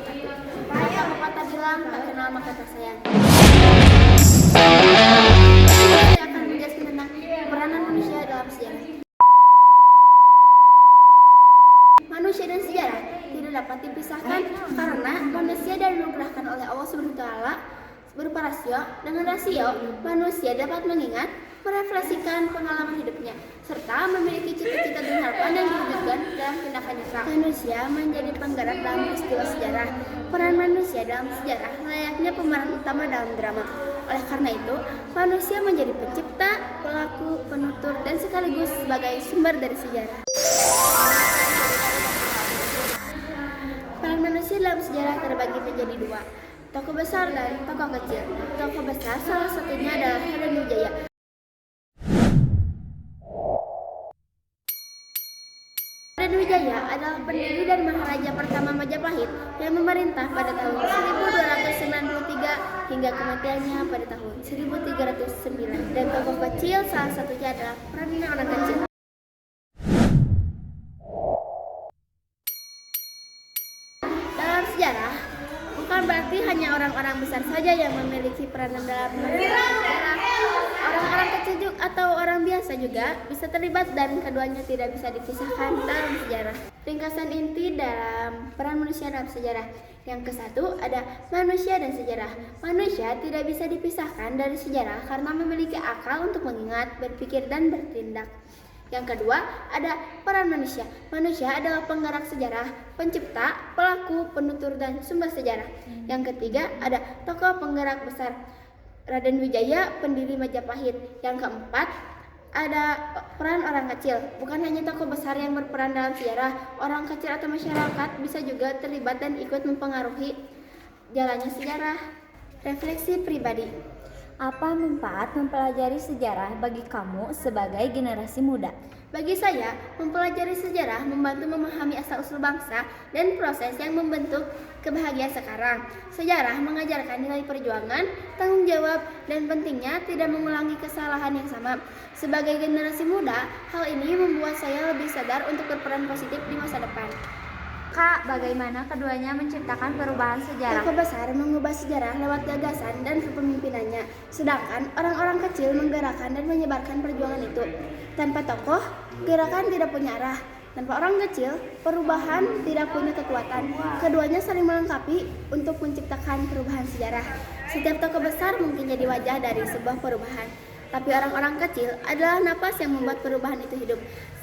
wabarakatuh. Kata pepatah bilang, tak kenal maka tak sayang. Saya akan menjelaskan tentang peranan manusia dalam sejarah. Manusia dan sejarah tidak dapat dipisahkan karena manusia dianugerahkan oleh Allah SWT berupa rasio. Dengan rasio, manusia dapat mengingat, merefleksikan pengalaman hidupnya, serta memiliki cita-cita dan harapan yang diwujudkan dalam tindakan nyata. Manusia menjadi penggerak dalam peristiwa sejarah. Peran manusia dalam sejarah layaknya pemeran utama dalam drama. Oleh karena itu, manusia menjadi pencipta, pelaku, penutur, dan sekaligus sebagai sumber dari sejarah. Peran manusia dalam sejarah terbagi menjadi dua, tokoh besar dan tokoh kecil. Tokoh besar salah satunya adalah Raden Wijaya. Raden Wijaya adalah pendiri dan maharaja pertama Majapahit yang memerintah pada tahun 1293 hingga kematiannya pada tahun 1309. Dan tokoh kecil salah satunya adalah peran orang kecil. Dalam sejarah, bukan berarti hanya orang-orang besar saja yang memiliki peranan dalam sejarah. Orang-orang kecil juga atau orang biasa juga bisa terlibat dan keduanya tidak bisa dipisahkan dalam sejarah. Ringkasan inti dalam peran manusia dalam sejarah. Yang ke-1 ada manusia dan sejarah. Manusia tidak bisa dipisahkan dari sejarah karena memiliki akal untuk mengingat, berpikir, dan bertindak. Yang kedua, ada peran manusia. Manusia adalah penggerak sejarah, pencipta, pelaku, penutur, dan sumber sejarah. Yang ketiga, ada tokoh penggerak besar. Raden Wijaya, pendiri Majapahit. Yang keempat, ada peran orang kecil. Bukan hanya tokoh besar yang berperan dalam sejarah, orang kecil atau masyarakat bisa juga terlibat dan ikut mempengaruhi jalannya sejarah. Refleksi pribadi. Apa manfaat mempelajari sejarah bagi kamu sebagai generasi muda? Bagi saya, mempelajari sejarah membantu memahami asal-usul bangsa dan proses yang membentuk kebahagiaan sekarang. Sejarah mengajarkan nilai perjuangan, tanggung jawab, dan pentingnya tidak mengulangi kesalahan yang sama. Sebagai generasi muda, hal ini membuat saya lebih sadar untuk berperan positif di masa depan. Kak, bagaimana keduanya menciptakan perubahan sejarah? Tokoh besar mengubah sejarah lewat gagasan dan kepemimpinannya, sedangkan orang-orang kecil menggerakkan dan menyebarkan perjuangan itu. Tanpa tokoh, gerakan tidak punya arah. Tanpa orang kecil, perubahan tidak punya kekuatan. Keduanya saling melengkapi untuk menciptakan perubahan sejarah. Setiap tokoh besar mungkin jadi wajah dari sebuah perubahan, tapi orang-orang kecil adalah napas yang membuat perubahan itu hidup.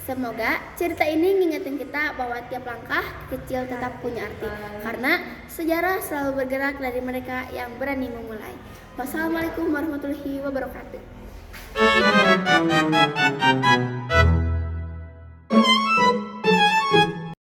Semoga cerita ini ngingetin kita bahwa tiap langkah kecil tetap punya arti, karena sejarah selalu bergerak dari mereka yang berani memulai. Wassalamualaikum warahmatullahi wabarakatuh.